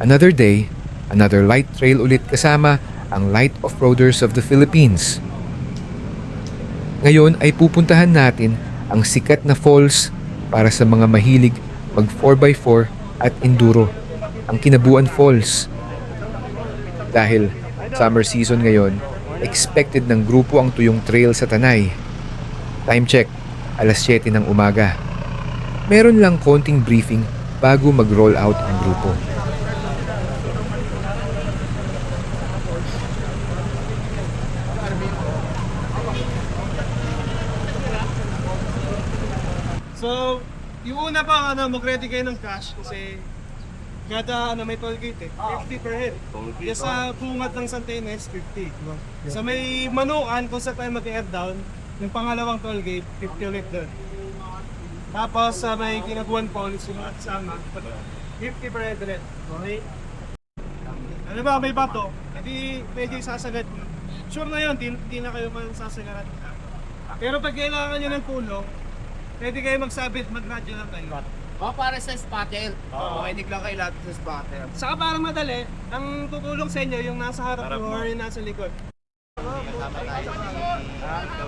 Another day, another light trail ulit kasama ang Light Off-Roaders of the Philippines. Ngayon ay pupuntahan natin ang sikat na falls para sa mga mahilig mag 4x4 at enduro, ang Kinabuan Falls. Dahil summer season ngayon, expected ng grupo ang tuyong trail sa Tanay. Time check, alas 7 ng umaga. Meron lang konting briefing bago mag-roll out ang grupo. So, yung una pa, mag-ready kayo ng cash kasi kada may toll gate 50 per head. Kaya sa bungat ng Santenes, 50. Diba? Sa may Manukan, kung saan tayo mag-air down, yung pangalawang toll gate, 50 ulit doon. Tapos sa may Kinabuan Falls, yung at sama, 50 per head ulit. Okay? Ano ba, may bato, hindi pwede sasagad. Sure na yun, di na kayo man sasagaran. Pero pag kailangan nyo ng tulong, pwede kayo magsabit, mag-radyo lang kayo. Para sa spotter. Makinig lang kayo lahat sa spotter. Saka parang madali, ang tutulong sa inyo yung nasa harap mo or yung nasa likod.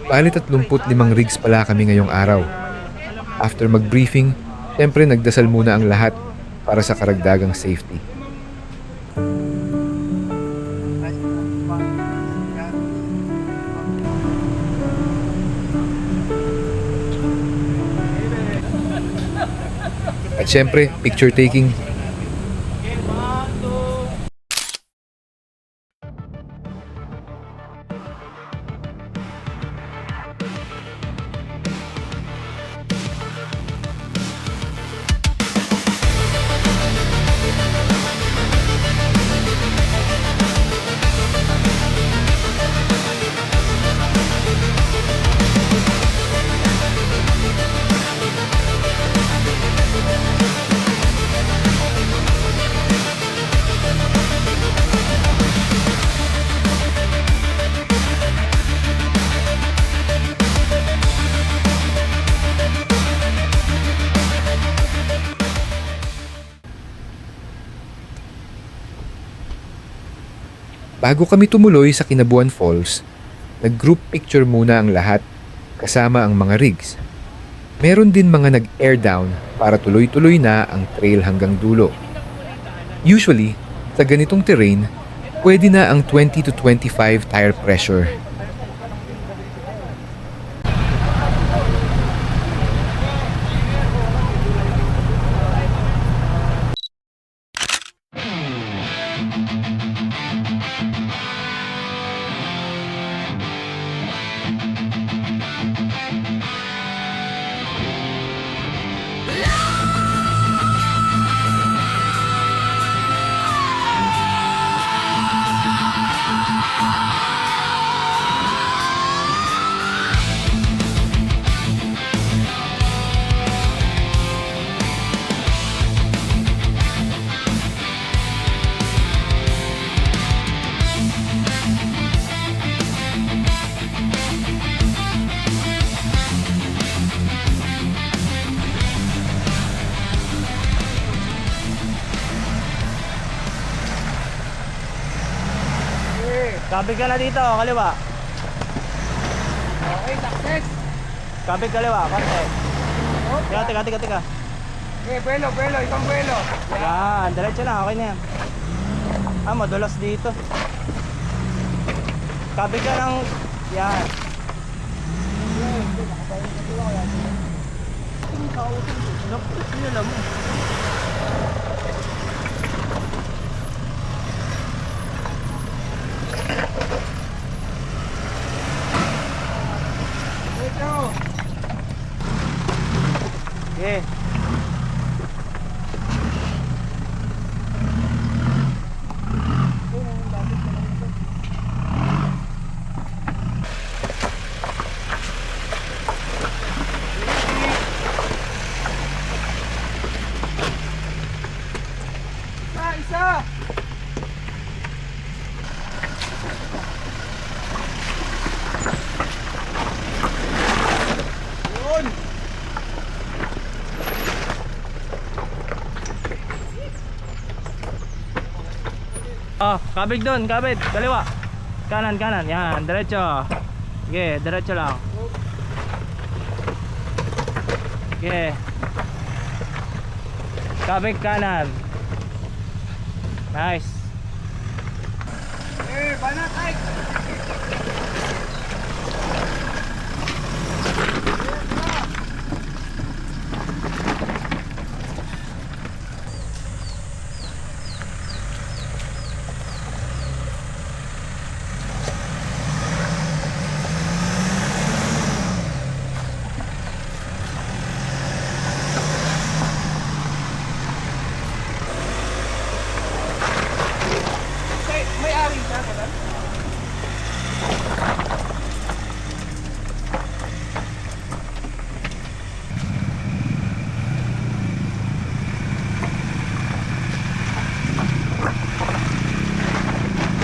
Bali 35 rigs pala kami ngayong araw. After mag-briefing, siyempre nagdasal muna ang lahat para sa karagdagang safety. At syempre, picture taking. Bago kami tumuloy sa Kinabuan Falls, nag-group picture muna ang lahat kasama ang mga rigs. Meron din mga nag-air down para tuloy-tuloy na ang trail hanggang dulo. Usually, sa ganitong terrain, pwede na ang 20 to 25 tire pressure. Kabig ka na dito, kaliwa. Okay, success! Kabig kaliwa, konti. Teka. Okay, buelo, isang buelo. Yan, diretso na, okay na yan. Madulas dito. Kabig ka ng... Yan. Sino na mo? Okay. Isa! Oh, kabig doon, kabig. Kaliwa. Kanan, kanan. Yan, diretso. Sige, diretso lang. Sige. Kabig kanan. Nice. Banat, ay! May-ari siya, ganun?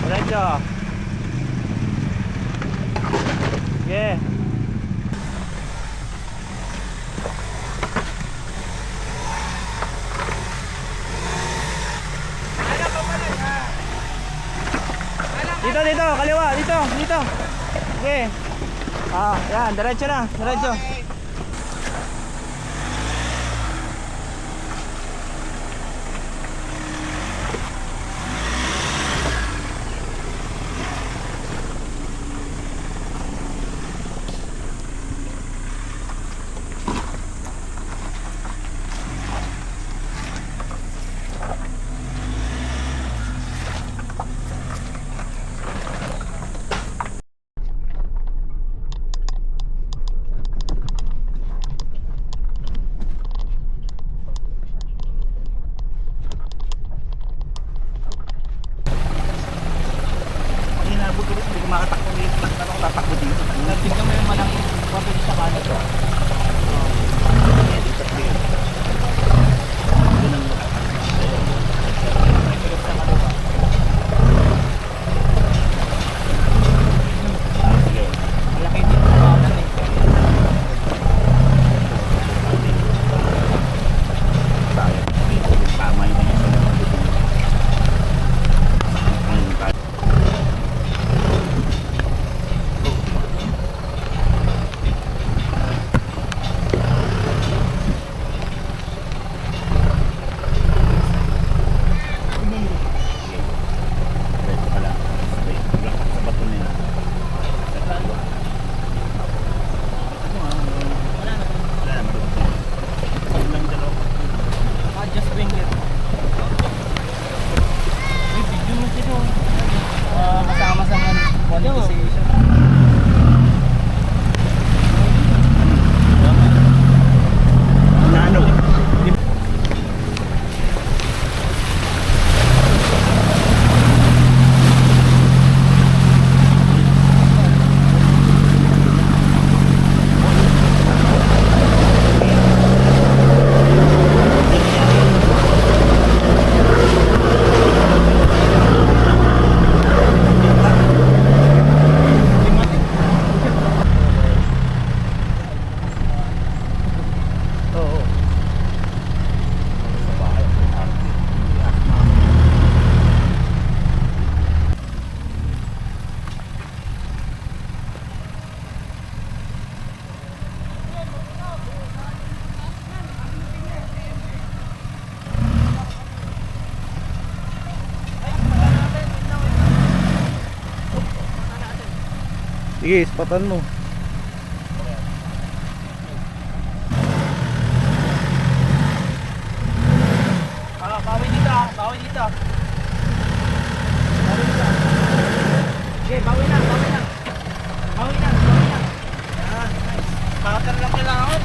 Diretso. Sige. Dito, dito, kaliwa, dito, dito. Sige. Ah, yan, diretso na, diretso. Hinabog ko rin, hindi ko makatakbo dito. Ano ko tatakbo dito? Tingnan mo yung malang kwarto sa kanan. Malaki dito sa kanan eh. Tama yun yung Just bring it. May video mo dito. Kasama sa monetization. Nano. Oo. Sige, spatan mo. Bawi dito, bawi dito. Bawi dito. Okay, bawi na, bawi na. Bawi na, bawi na. Yan, nice. Pater lang kailangan.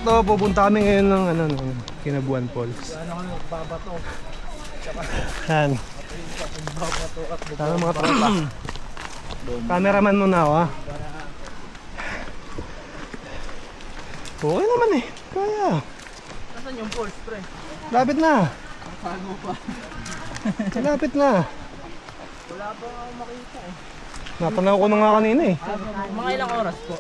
ito, pupunta kami ngayon ng ng Kinabuan Falls. Ano kami magbabato. Yan. Magbabato at Tama mga tropa. Cameraman muna ako ha. Okay naman eh. Kaya. Nasaan yung falls, pre? Lapit na. Bago pa. Lapit na. Wala pa akong makita eh. Natanaw ko na nga kanina eh. Mga ilang oras po?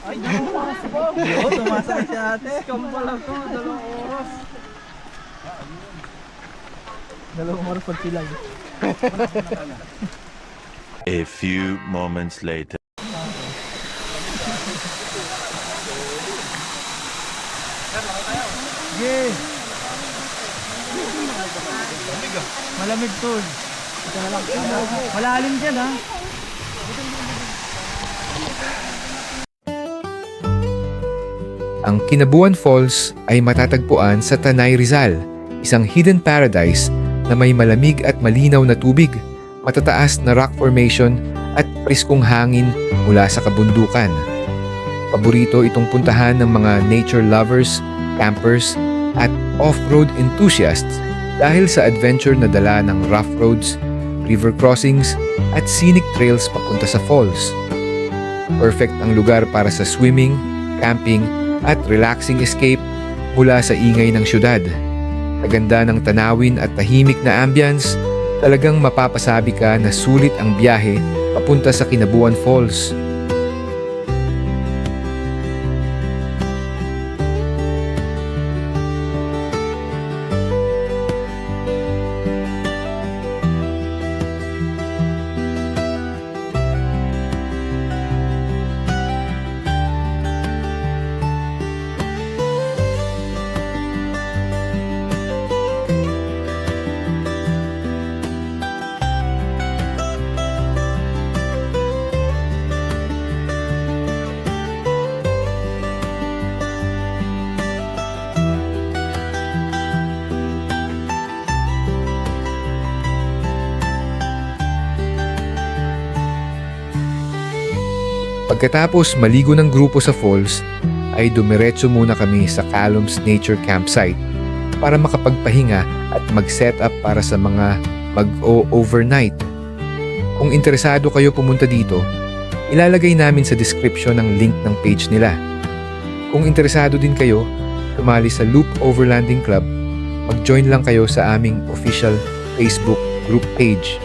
Ay, 2 oras po. Yo, tumasakay si ate. Scam pala to, 2 oras. 2 oras pag sila. A few moments later. Yeah. Malamig tol. Ito na lang. Malalim dyan ha. Ang Kinabuan Falls ay matatagpuan sa Tanay, Rizal, isang hidden paradise na may malamig at malinaw na tubig, matataas na rock formation at priskong hangin mula sa kabundukan. Paborito itong puntahan ng mga nature lovers, campers at off-road enthusiasts dahil sa adventure na dala ng rough roads, river crossings at scenic trails papunta sa falls. Perfect ang lugar para sa swimming, camping at relaxing escape mula sa ingay ng syudad. Kaganda ng tanawin at tahimik na ambience, talagang mapapasabi ka na sulit ang biyahe papunta sa Kinabuan Falls. Pagkatapos maligo ng grupo sa falls, ay dumiretso muna kami sa Calums Nature Campsite para makapagpahinga at mag-set up para sa mga mag-o-overnight. Kung interesado kayo pumunta dito, ilalagay namin sa description ang link ng page nila. Kung interesado din kayo, tumali sa Loop Overlanding Club, mag-join lang kayo sa aming official Facebook group page.